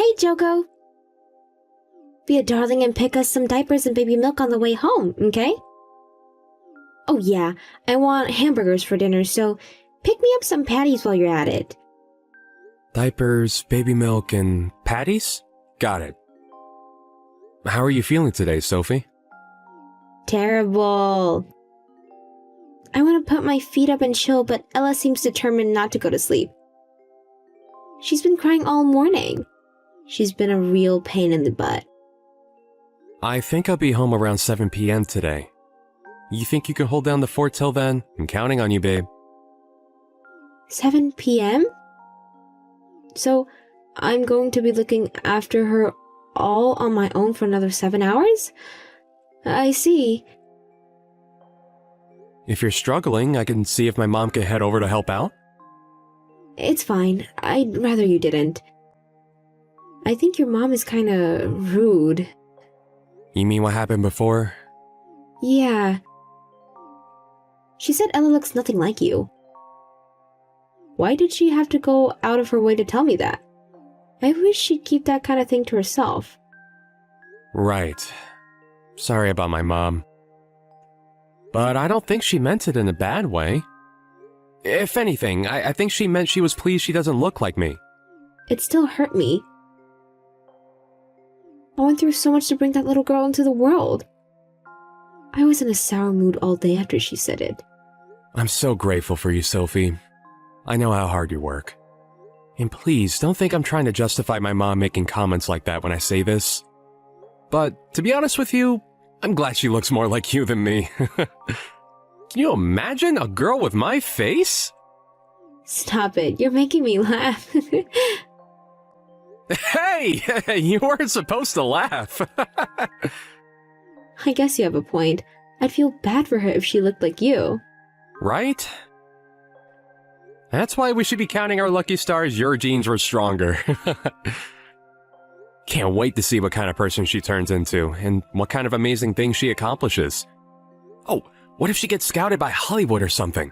Hey, Joko. Be a darling and pick us some diapers and baby milk on the way home, okay? Oh yeah, I want hamburgers for dinner, so pick me up some patties while you're at it. Diapers, baby milk, and patties? Got it. How are you feeling today, Sophie? Terrible. I want to put my feet up and chill, but Ella seems determined not to go to sleep. She's been crying all morning. She's been a real pain in the butt. I think I'll be home around 7 p.m. today. You think you can hold down the fort till then? I'm counting on you, babe. 7 p.m.? So, I'm going to be looking after her all on my own for another 7 hours? I see. If you're struggling, I can see if my mom can head over to help out. It's fine. I'd rather you didn't. I think your mom is kinda rude. You mean what happened before? Yeah. She said Ella looks nothing like you. Why did she have to go out of her way to tell me that? I wish she'd keep that kind of thing to herself. Right. Sorry about my mom. But I don't think she meant it in a bad way. If anything, I think she meant she was pleased she doesn't look like me. It still hurt me. I went through so much to bring that little girl into the world. I was in a sour mood all day after she said it. I'm so grateful for you, Sophie. I know how hard you work. And please, don't think I'm trying to justify my mom making comments like that when I say this. But, to be honest with you, I'm glad she looks more like you than me. Can you imagine a girl with my face? Stop it, you're making me laugh. Hey! You weren't supposed to laugh. I guess you have a point. I'd feel bad for her if she looked like you. Right? That's why we should be counting our lucky stars your genes were stronger. Can't wait to see what kind of person she turns into, and what kind of amazing things she accomplishes. Oh, what if she gets scouted by Hollywood or something?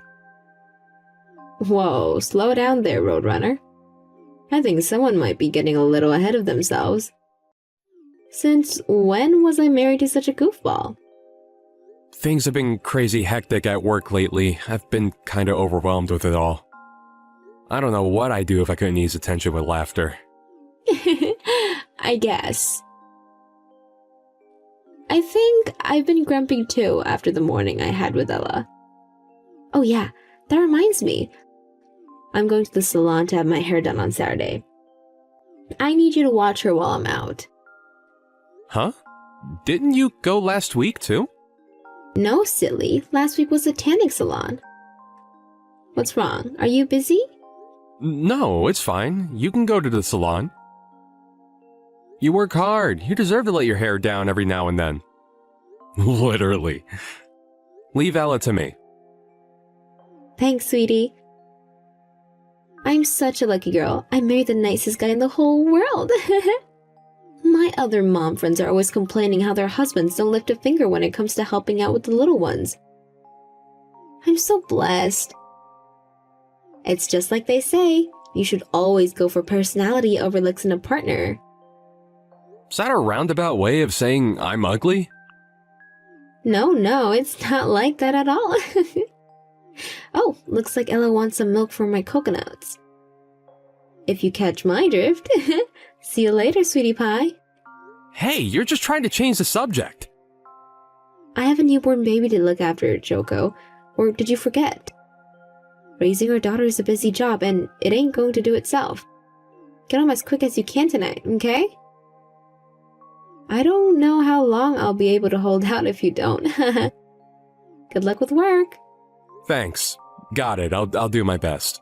Whoa, slow down there, Roadrunner. I think someone might be getting a little ahead of themselves. Since when was I married to such a goofball? Things have been crazy hectic at work lately. I've been kinda overwhelmed with it all. I don't know what I'd do if I couldn't ease attention with laughter. I guess. I think I've been grumpy too after the morning I had with Ella. Oh yeah, that reminds me. I'm going to the salon to have my hair done on Saturday. I need you to watch her while I'm out. Huh? Didn't you go last week too? No, silly. Last week was a tanning salon. What's wrong? Are you busy? No, it's fine. You can go to the salon. You work hard. You deserve to let your hair down every now and then. Literally. Leave Ella to me. Thanks, sweetie. I'm such a lucky girl. I married the nicest guy in the whole world. My other mom friends are always complaining how their husbands don't lift a finger when it comes to helping out with the little ones. I'm so blessed. It's just like they say, you should always go for personality over looks in a partner. Is that a roundabout way of saying I'm ugly? No, it's not like that at all. Oh, looks like Ella wants some milk for my coconuts. If you catch my drift. See you later, sweetie pie. Hey, you're just trying to change the subject. I have a newborn baby to look after, Joko. Or did you forget? Raising our daughter is a busy job, and it ain't going to do itself. Get home as quick as you can tonight, okay? I don't know how long I'll be able to hold out if you don't. Good luck with work. Thanks. Got it. I'll do my best.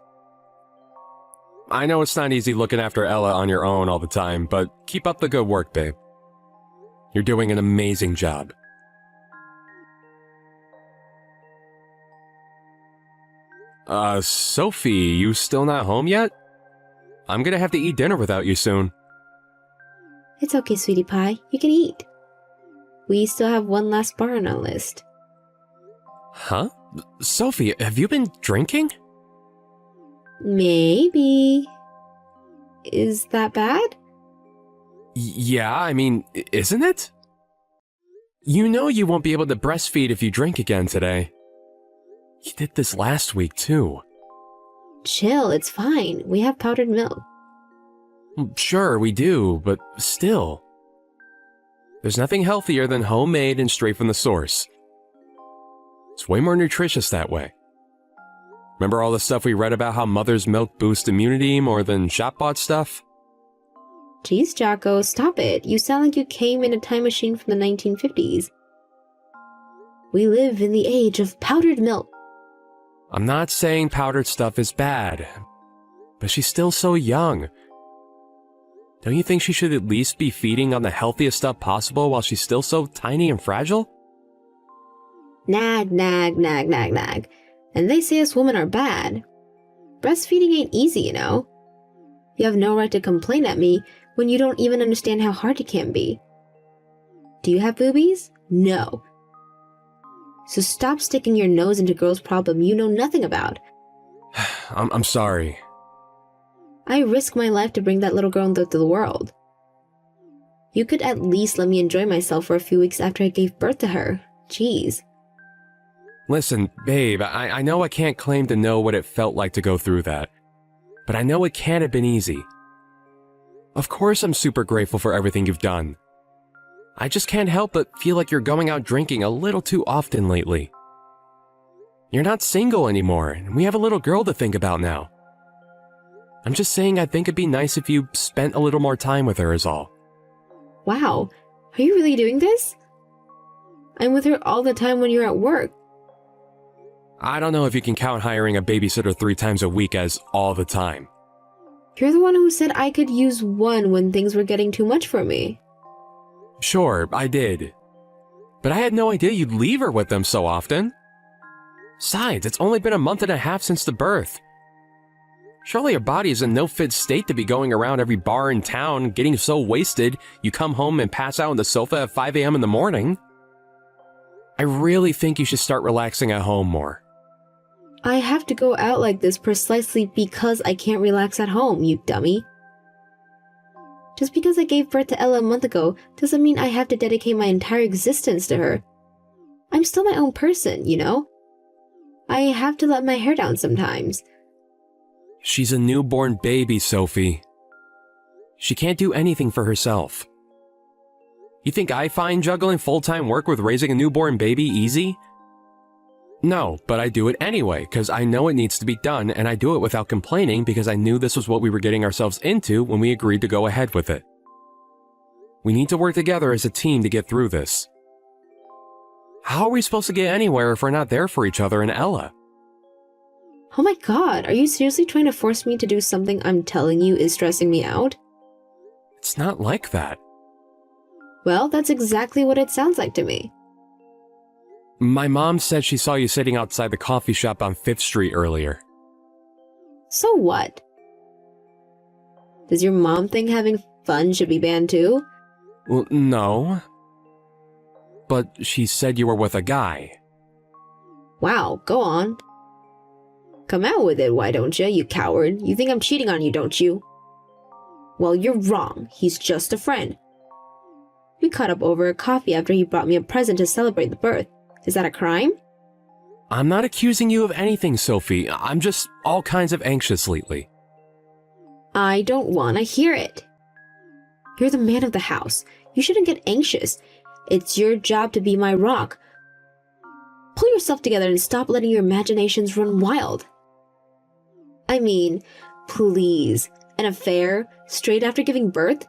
I know it's not easy looking after Ella on your own all the time, but keep up the good work, babe. You're doing an amazing job. Sophie, you still not home yet? I'm gonna have to eat dinner without you soon. It's okay, sweetie pie. You can eat. We still have one last bar on our list. Huh? Sophie, have you been drinking? Maybe. Is that bad? Yeah, I mean, isn't it? You know you won't be able to breastfeed if you drink again today. You did this last week, too. Chill, it's fine. We have powdered milk. Sure, we do, but still. There's nothing healthier than homemade and straight from the source. It's way more nutritious that way. Remember all the stuff we read about how mother's milk boosts immunity more than shop-bought stuff? Jeez, Jocko, stop it. You sound like you came in a time machine from the 1950s. We live in the age of powdered milk. I'm not saying powdered stuff is bad, but she's still so young. Don't you think she should at least be feeding on the healthiest stuff possible while she's still so tiny and fragile? Nag, nag, nag, nag, nag. And they say us women are bad. Breastfeeding ain't easy, you know. You have no right to complain at me when you don't even understand how hard it can be. Do you have boobies? No. So stop sticking your nose into girls' problem you know nothing about. I'm sorry. I risk my life to bring that little girl into the world. You could at least let me enjoy myself for a few weeks after I gave birth to her. Jeez. Listen, babe, I know I can't claim to know what it felt like to go through that, but I know it can't have been easy. Of course I'm super grateful for everything you've done. I just can't help but feel like you're going out drinking a little too often lately. You're not single anymore, and we have a little girl to think about now. I'm just saying I think it'd be nice if you spent a little more time with her is all. Wow, are you really doing this? I'm with her all the time when you're at work. I don't know if you can count hiring a babysitter 3 times a week as all the time. You're the one who said I could use one when things were getting too much for me. Sure, I did. But I had no idea you'd leave her with them so often. Besides, it's only been a month and a half since the birth. Surely your body is in no fit state to be going around every bar in town, getting so wasted you come home and pass out on the sofa at 5 a.m. in the morning. I really think you should start relaxing at home more. I have to go out like this precisely because I can't relax at home, you dummy. Just because I gave birth to Ella a month ago doesn't mean I have to dedicate my entire existence to her. I'm still my own person, you know? I have to let my hair down sometimes. She's a newborn baby, Sophie. She can't do anything for herself. You think I find juggling full-time work with raising a newborn baby easy? No, but I do it anyway, because I know it needs to be done, and I do it without complaining because I knew this was what we were getting ourselves into when we agreed to go ahead with it. We need to work together as a team to get through this. How are we supposed to get anywhere if we're not there for each other and Ella? Oh my god, are you seriously trying to force me to do something I'm telling you is stressing me out? It's not like that. Well, that's exactly what it sounds like to me. My mom said she saw you sitting outside the coffee shop on 5th Street earlier. So what? Does your mom think having fun should be banned too? Well, no. But she said you were with a guy. Wow, go on. Come out with it, why don't you coward? You think I'm cheating on you, don't you? Well, you're wrong. He's just a friend. We caught up over a coffee after he brought me a present to celebrate the birth. Is that a crime? I'm not accusing you of anything, Sophie. I'm just all kinds of anxious lately. I don't want to hear it. You're the man of the house. You shouldn't get anxious. It's your job to be my rock. Pull yourself together and stop letting your imaginations run wild. I mean, please, an affair straight after giving birth?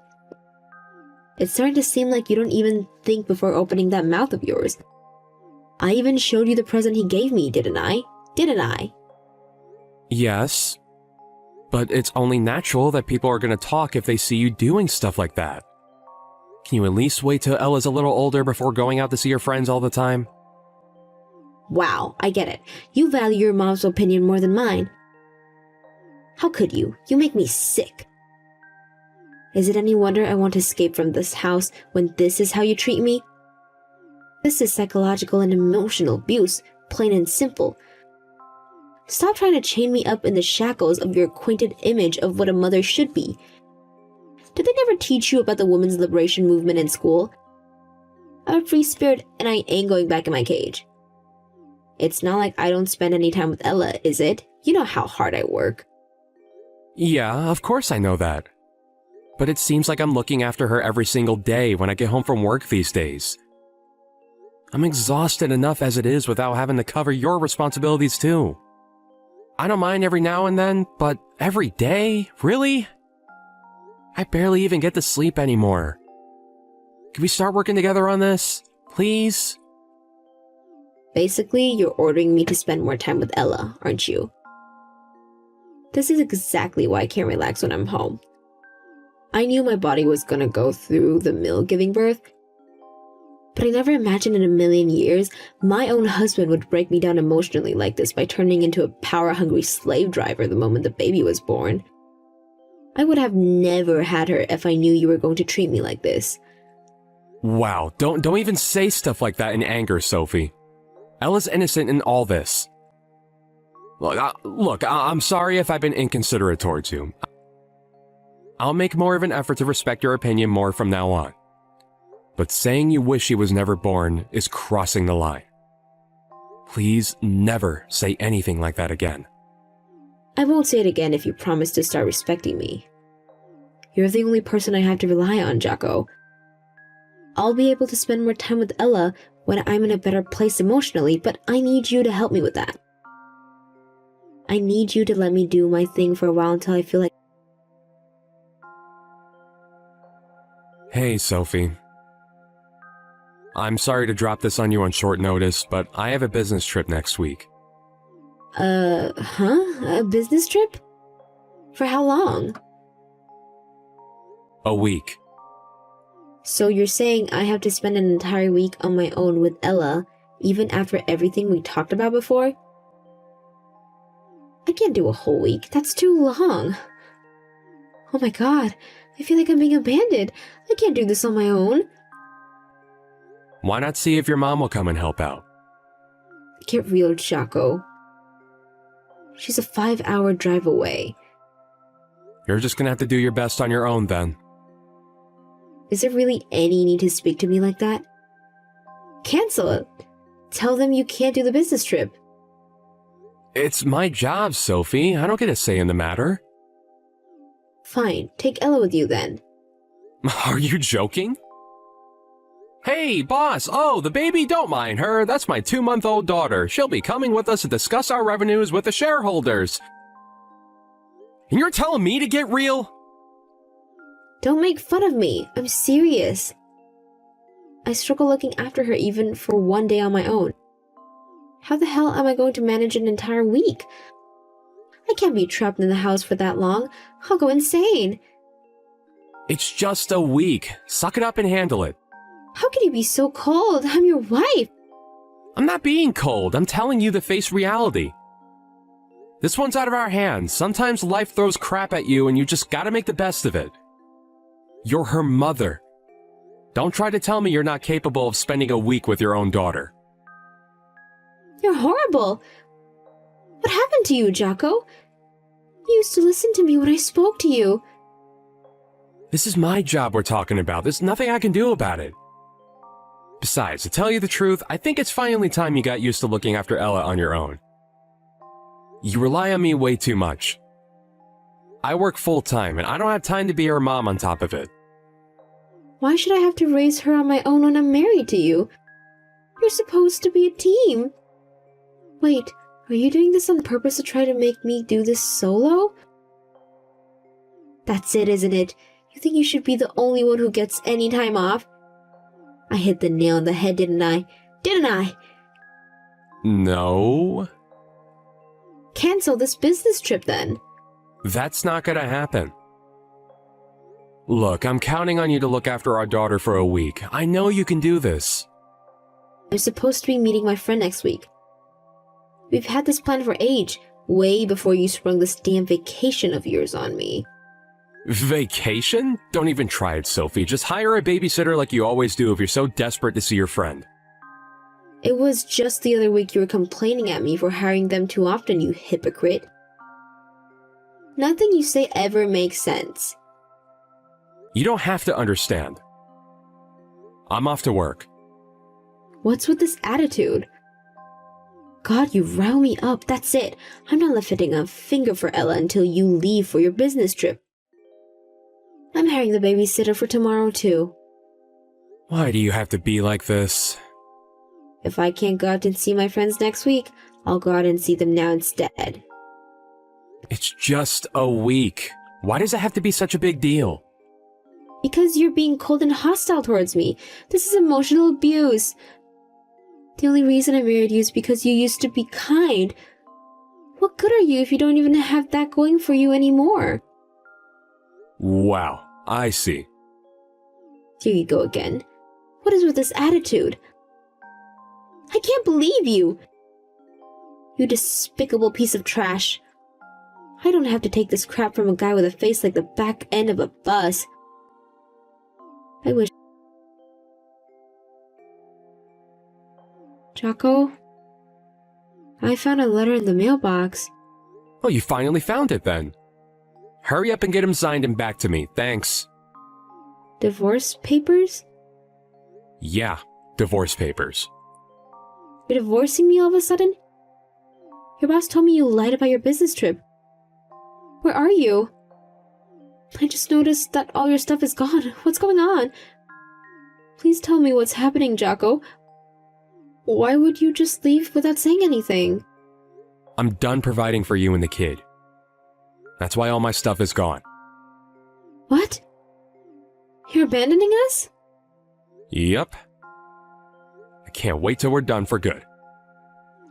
It's starting to seem like you don't even think before opening that mouth of yours. I even showed you the present he gave me, didn't I? Didn't I? Yes. But it's only natural that people are going to talk if they see you doing stuff like that. Can you at least wait till Ella's a little older before going out to see your friends all the time? Wow, I get it. You value your mom's opinion more than mine. How could you? You make me sick. Is it any wonder I want to escape from this house when this is how you treat me? This is psychological and emotional abuse, plain and simple. Stop trying to chain me up in the shackles of your acquainted image of what a mother should be. Did they never teach you about the women's liberation movement in school? I'm a free spirit and I ain't going back in my cage. It's not like I don't spend any time with Ella, is it? You know how hard I work. Yeah, of course I know that. But it seems like I'm looking after her every single day when I get home from work these days. I'm exhausted enough as it is without having to cover your responsibilities too. I don't mind every now and then, but every day? Really? I barely even get to sleep anymore. Can we start working together on this? Please? Basically, you're ordering me to spend more time with Ella, aren't you? This is exactly why I can't relax when I'm home. I knew my body was gonna go through the mill giving birth, but I never imagined in a million years my own husband would break me down emotionally like this by turning into a power-hungry slave driver the moment the baby was born. I would have never had her if I knew you were going to treat me like this. Wow, don't even say stuff like that in anger, Sophie. Ella's innocent in all this. Look, I'm sorry if I've been inconsiderate towards you. I'll make more of an effort to respect your opinion more from now on. But saying you wish she was never born is crossing the line. Please never say anything like that again. I won't say it again if you promise to start respecting me. You're the only person I have to rely on, Jocko. I'll be able to spend more time with Ella when I'm in a better place emotionally, but I need you to help me with that. I need you to let me do my thing for a while until I feel like... Hey, Sophie. I'm sorry to drop this on you on short notice, but I have a business trip next week. A business trip? For how long? A week. So you're saying I have to spend an entire week on my own with Ella, even after everything we talked about before? I can't do a whole week. That's too long. Oh my god, I feel like I'm being abandoned. I can't do this on my own. Why not see if your mom will come and help out? Get real, Jocko. She's a 5-hour drive away. You're just gonna have to do your best on your own then. Is there really any need to speak to me like that? Cancel it. Tell them you can't do the business trip. It's my job, Sophie. I don't get a say in the matter. Fine, take Ella with you then. Are you joking? Hey, boss! Oh, the baby, don't mind her. That's my 2-month-old daughter. She'll be coming with us to discuss our revenues with the shareholders. And you're telling me to get real? Don't make fun of me. I'm serious. I struggle looking after her even for one day on my own. How the hell am I going to manage an entire week? I can't be trapped in the house for that long. I'll go insane. It's just a week. Suck it up and handle it. How can you be so cold? I'm your wife. I'm not being cold. I'm telling you to face reality. This one's out of our hands. Sometimes life throws crap at you and you just gotta make the best of it. You're her mother. Don't try to tell me you're not capable of spending a week with your own daughter. You're horrible. What happened to you, Jocko? You used to listen to me when I spoke to you. This is my job we're talking about. There's nothing I can do about it. Besides, to tell you the truth, I think it's finally time you got used to looking after Ella on your own. You rely on me way too much. I work full-time, and I don't have time to be her mom on top of it. Why should I have to raise her on my own when I'm married to you? You're supposed to be a team. Wait, are you doing this on purpose to try to make me do this solo? That's it, isn't it? You think you should be the only one who gets any time off? I hit the nail on the head, didn't I? Didn't I? No. Cancel this business trip then. That's not gonna happen. Look, I'm counting on you to look after our daughter for a week. I know you can do this. I'm supposed to be meeting my friend next week. We've had this plan for age, way before you sprung this damn vacation of yours on me. Vacation? Don't even try it, Sophie. Just hire a babysitter like you always do if you're so desperate to see your friend. It was just the other week you were complaining at me for hiring them too often, you hypocrite. Nothing you say ever makes sense. You don't have to understand. I'm off to work. What's with this attitude? God, you rile me up. That's it. I'm not lifting a finger for Ella until you leave for your business trip. I'm hiring the babysitter for tomorrow, too. Why do you have to be like this? If I can't go out and see my friends next week, I'll go out and see them now instead. It's just a week. Why does it have to be such a big deal? Because you're being cold and hostile towards me. This is emotional abuse. The only reason I married you is because you used to be kind. What good are you if you don't even have that going for you anymore? Wow, I see. Here you go again. What is with this attitude? I can't believe you! You despicable piece of trash. I don't have to take this crap from a guy with a face like the back end of a bus. I wish... Jocko? I found a letter in the mailbox. Oh, you finally found it then. Hurry up and get him signed and back to me, thanks. Divorce papers? Yeah, divorce papers. You're divorcing me all of a sudden? Your boss told me you lied about your business trip. Where are you? I just noticed that all your stuff is gone. What's going on? Please tell me what's happening, Jocko. Why would you just leave without saying anything? I'm done providing for you and the kid. That's why all my stuff is gone. What? You're abandoning us? Yep. I can't wait till we're done for good.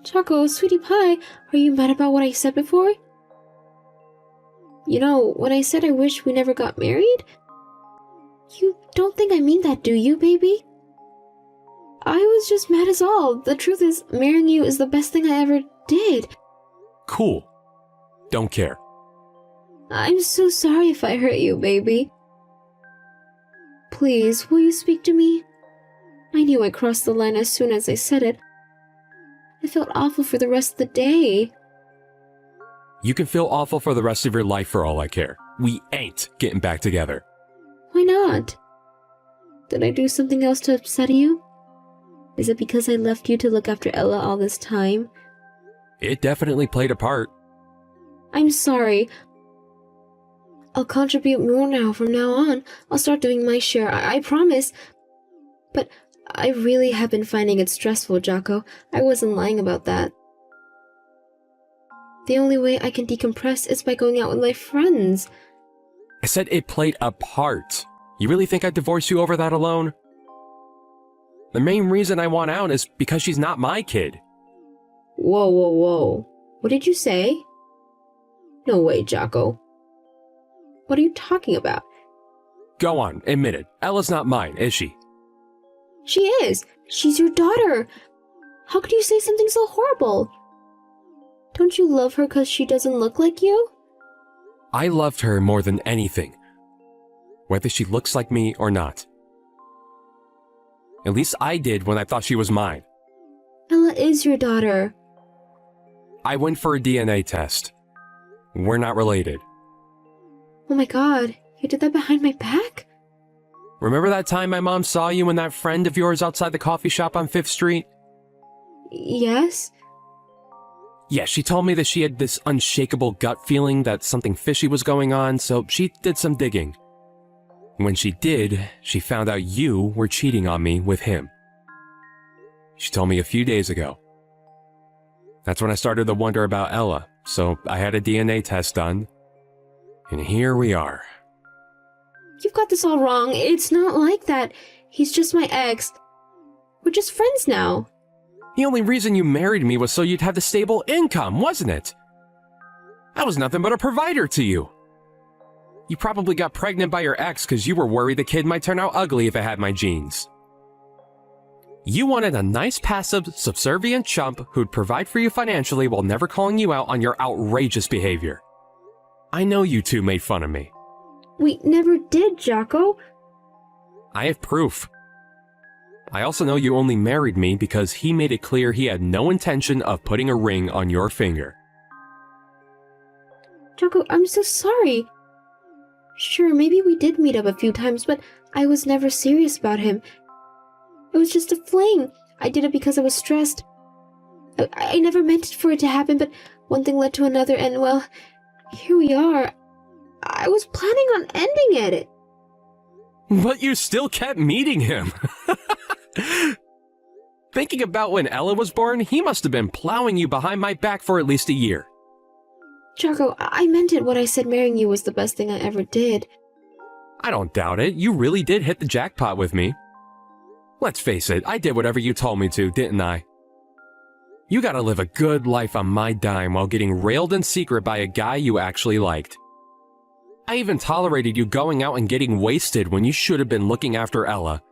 Jocko, sweetie pie, are you mad about what I said before? You know, when I said I wish we never got married? You don't think I mean that, do you, baby? I was just mad as all. The truth is, marrying you is the best thing I ever did. Cool. Don't care. I'm so sorry if I hurt you, baby. Please, will you speak to me? I knew I crossed the line as soon as I said it. I felt awful for the rest of the day. You can feel awful for the rest of your life for all I care. We ain't getting back together. Why not? Did I do something else to upset you? Is it because I left you to look after Ella all this time? It definitely played a part. I'm sorry. I'll contribute more now from now on. I'll start doing my share, I promise. But I really have been finding it stressful, Jocko. I wasn't lying about that. The only way I can decompress is by going out with my friends. I said it played a part. You really think I'd divorce you over that alone? The main reason I want out is because she's not my kid. Whoa, whoa, whoa. What did you say? No way, Jocko. What are you talking about? Go on, admit it. Ella's not mine, is she? She is. She's your daughter. How could you say something so horrible? Don't you love her because she doesn't look like you? I loved her more than anything, whether she looks like me or not. At least I did when I thought she was mine. Ella is your daughter. I went for a DNA test. We're not related. Oh my god, you did that behind my back? Remember that time my mom saw you and that friend of yours outside the coffee shop on 5th Street? Yes? Yeah, she told me that she had this unshakable gut feeling that something fishy was going on, so she did some digging. When she did, she found out you were cheating on me with him. She told me a few days ago. That's when I started to wonder about Ella, so I had a DNA test done. And here we are. You've got this all wrong. It's not like that. He's just my ex. We're just friends now. The only reason you married me was so you'd have the stable income, wasn't it? I was nothing but a provider to you. You probably got pregnant by your ex because you were worried the kid might turn out ugly if it had my genes. You wanted a nice, passive, subservient chump who'd provide for you financially while never calling you out on your outrageous behavior. I know you two made fun of me. We never did, Jocko. I have proof. I also know you only married me because he made it clear he had no intention of putting a ring on your finger. Jocko, I'm so sorry. Sure, maybe we did meet up a few times, but I was never serious about him. It was just a fling. I did it because I was stressed. I never meant for it to happen, but one thing led to another, and well, here we are. I was planning on ending it. But you still kept meeting him. Thinking about when Ella was born, he must have been plowing you behind my back for at least a year. Jaco, I meant it when I said marrying you was the best thing I ever did. I don't doubt it. You really did hit the jackpot with me. Let's face it, I did whatever you told me to, didn't I? You gotta live a good life on my dime while getting railed in secret by a guy you actually liked. I even tolerated you going out and getting wasted when you should have been looking after Ella.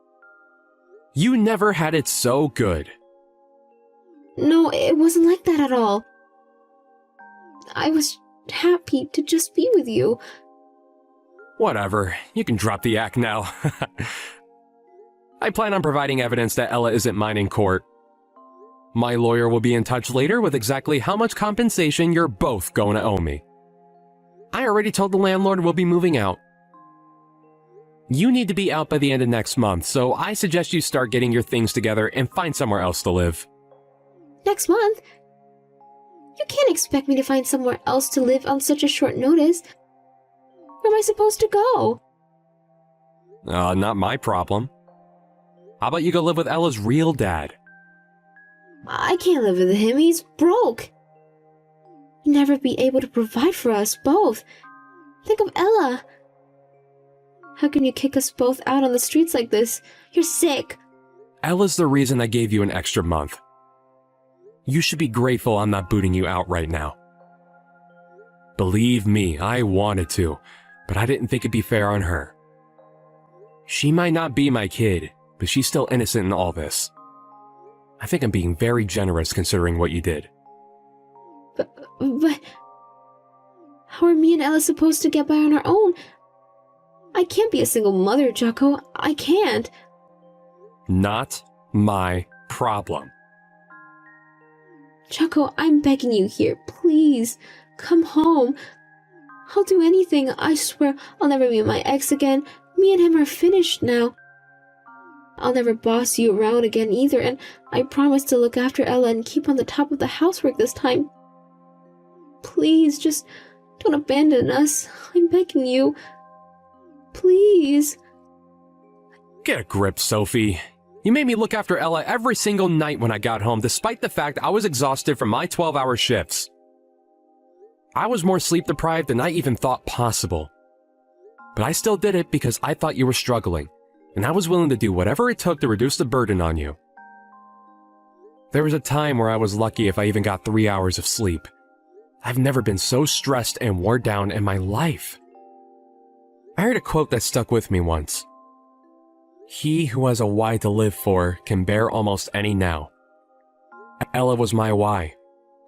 You never had it so good. No, it wasn't like that at all. I was happy to just be with you. Whatever, you can drop the act now. I plan on providing evidence that Ella isn't mine in court. My lawyer will be in touch later with exactly how much compensation you're both going to owe me. I already told the landlord we'll be moving out. You need to be out by the end of next month, so I suggest you start getting your things together and find somewhere else to live. Next month? You can't expect me to find somewhere else to live on such a short notice. Where am I supposed to go? Not my problem. How about you go live with Ella's real dad? I can't live with him, he's broke. He'd never be able to provide for us both. Think of Ella. How can you kick us both out on the streets like this? You're sick. Ella's the reason I gave you an extra month. You should be grateful I'm not booting you out right now. Believe me, I wanted to, but I didn't think it'd be fair on her. She might not be my kid, but she's still innocent in all this. I think I'm being very generous considering what you did. But how are me and Ella supposed to get by on our own? I can't be a single mother, Jaco. I can't. Not my problem. Jaco, I'm begging you here. Please, come home. I'll do anything. I swear I'll never meet my ex again. Me and him are finished now. I'll never boss you around again either, and I promise to look after Ella and keep on the top of the housework this time. Please, just don't abandon us. I'm begging you. Please. Get a grip, Sophie. You made me look after Ella every single night when I got home, despite the fact I was exhausted from my 12-hour shifts. I was more sleep-deprived than I even thought possible. But I still did it because I thought you were struggling, and I was willing to do whatever it took to reduce the burden on you. There was a time where I was lucky if I even got 3 hours of sleep. I've never been so stressed and worn down in my life. I heard a quote that stuck with me once. He who has a why to live for can bear almost any now. Ella was my why.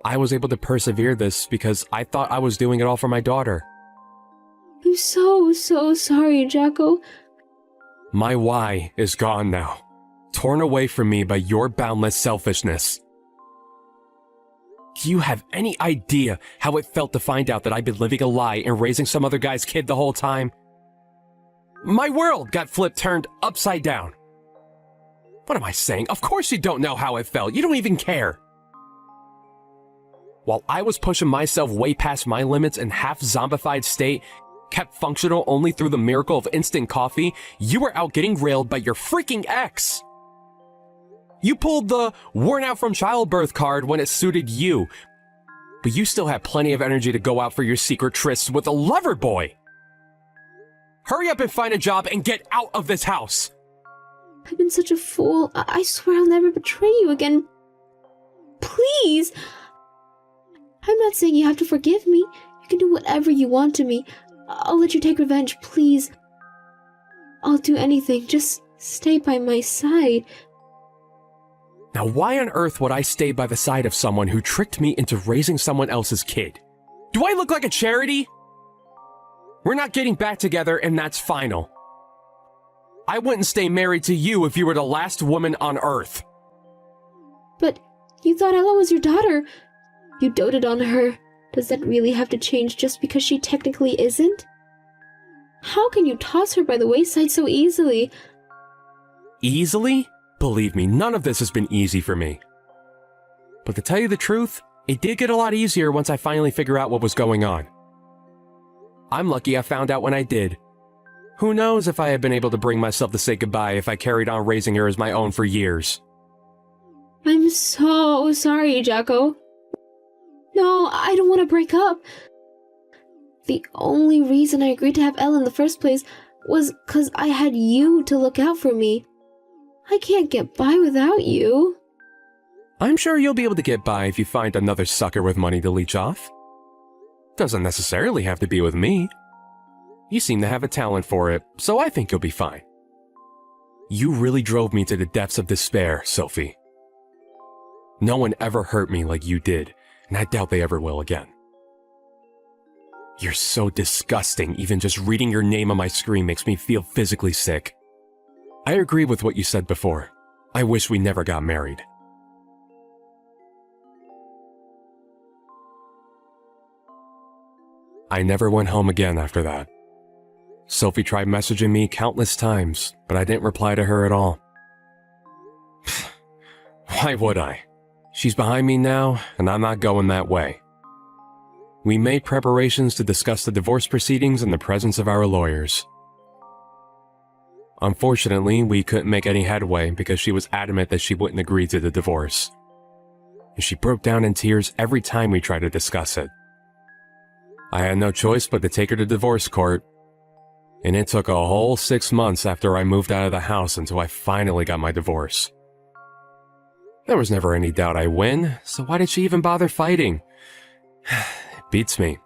I was able to persevere this because I thought I was doing it all for my daughter. I'm so sorry, Jaco. My why is gone now, torn away from me by your boundless selfishness. Do you have any idea how it felt to find out that I'd been living a lie and raising some other guy's kid the whole time? My world got turned upside down. What am I saying? Of course you don't know how it felt. You don't even care. While I was pushing myself way past my limits in half-zombified state, kept functional only through the miracle of instant coffee, you were out getting railed by your freaking ex. You pulled the worn out from childbirth card when it suited you, but you still had plenty of energy to go out for your secret trysts with a lover boy. Hurry up and find a job and get out of this house. I've been such a fool. I swear I'll never betray you again. Please. I'm not saying you have to forgive me. You can do whatever you want to me. I'll let you take revenge, please. I'll do anything. Just stay by my side. Now, why on earth would I stay by the side of someone who tricked me into raising someone else's kid? Do I look like a charity? We're not getting back together, and that's final. I wouldn't stay married to you if you were the last woman on Earth. But you thought Ella was your daughter. You doted on her. Does that really have to change just because she technically isn't? How can you toss her by the wayside so easily? Easily? Believe me, none of this has been easy for me. But to tell you the truth, it did get a lot easier once I finally figured out what was going on. I'm lucky I found out when I did. Who knows if I had been able to bring myself to say goodbye if I carried on raising her as my own for years. I'm so sorry, Jacko. No, I don't want to break up. The only reason I agreed to have Ella in the first place was 'cause I had you to look out for me. I can't get by without you. I'm sure you'll be able to get by if you find another sucker with money to leech off. Doesn't necessarily have to be with me. You seem to have a talent for it, so I think you'll be fine. You really drove me to the depths of despair, Sophie. No one ever hurt me like you did, and I doubt they ever will again. You're so disgusting, even just reading your name on my screen makes me feel physically sick. I agree with what you said before. I wish we never got married. I never went home again after that. Sophie tried messaging me countless times, but I didn't reply to her at all. Why would I? She's behind me now, and I'm not going that way. We made preparations to discuss the divorce proceedings in the presence of our lawyers. Unfortunately, we couldn't make any headway because she was adamant that she wouldn't agree to the divorce. And she broke down in tears every time we tried to discuss it. I had no choice but to take her to divorce court, and it took a whole 6 months after I moved out of the house until I finally got my divorce. There was never any doubt I'd win, so why did she even bother fighting? It beats me.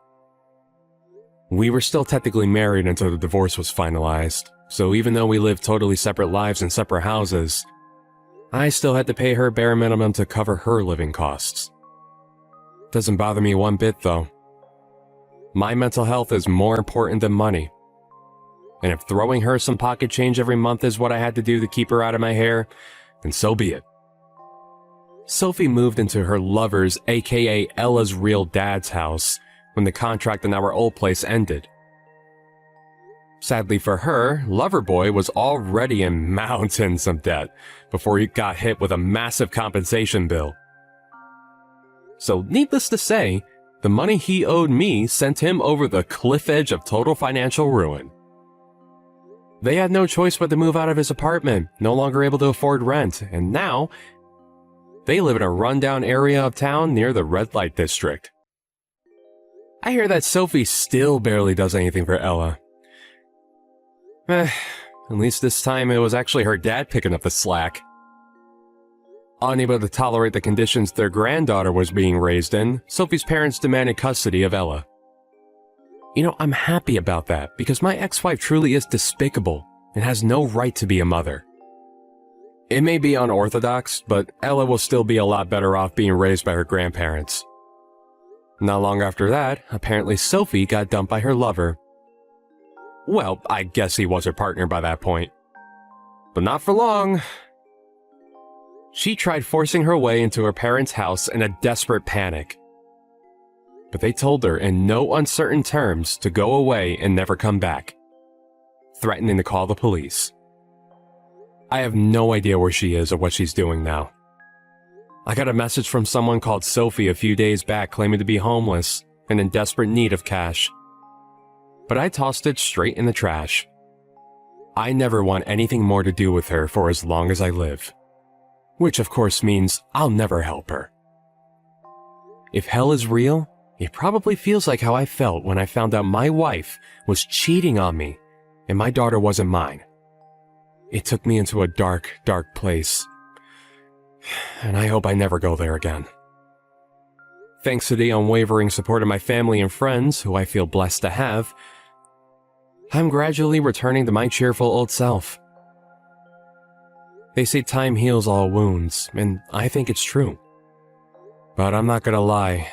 We were still technically married until the divorce was finalized, so even though we lived totally separate lives in separate houses, I still had to pay her bare minimum to cover her living costs. Doesn't bother me one bit though. My mental health is more important than money. And if throwing her some pocket change every month is what I had to do to keep her out of my hair, then so be it. Sophie moved into her lover's, aka Ella's real dad's house, when the contract in our old place ended. Sadly for her, Loverboy was already in mountains of debt before he got hit with a massive compensation bill. So needless to say, the money he owed me sent him over the cliff edge of total financial ruin. They had no choice but to move out of his apartment, no longer able to afford rent, and now they live in a rundown area of town near the red light district. I hear that Sophie still barely does anything for Ella. At least this time it was actually her dad picking up the slack. Unable to tolerate the conditions their granddaughter was being raised in, Sophie's parents demanded custody of Ella. You know, I'm happy about that because my ex-wife truly is despicable and has no right to be a mother. It may be unorthodox, but Ella will still be a lot better off being raised by her grandparents. Not long after that, apparently Sophie got dumped by her lover. Well, I guess he was her partner by that point. But not for long. She tried forcing her way into her parents' house in a desperate panic. But they told her in no uncertain terms to go away and never come back, threatening to call the police. I have no idea where she is or what she's doing now. I got a message from someone called Sophie a few days back claiming to be homeless and in desperate need of cash. But I tossed it straight in the trash. I never want anything more to do with her for as long as I live. Which of course means I'll never help her. If hell is real, it probably feels like how I felt when I found out my wife was cheating on me and my daughter wasn't mine. It took me into a dark, dark place. And I hope I never go there again. Thanks to the unwavering support of my family and friends, who I feel blessed to have, I'm gradually returning to my cheerful old self. They say time heals all wounds, and I think it's true. But I'm not gonna lie,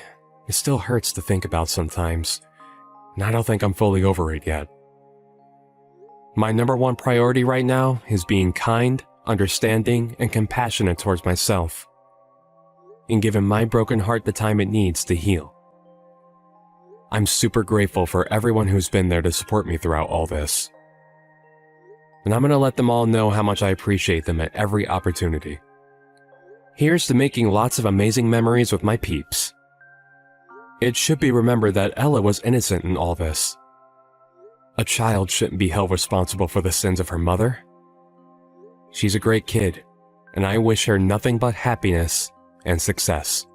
it still hurts to think about sometimes, and I don't think I'm fully over it yet. My number one priority right now is being kind, understanding, and compassionate towards myself, and giving my broken heart the time it needs to heal. I'm super grateful for everyone who's been there to support me throughout all this. And I'm gonna let them all know how much I appreciate them at every opportunity. Here's to making lots of amazing memories with my peeps. It should be remembered that Ella was innocent in all this. A child shouldn't be held responsible for the sins of her mother. She's a great kid, and I wish her nothing but happiness and success.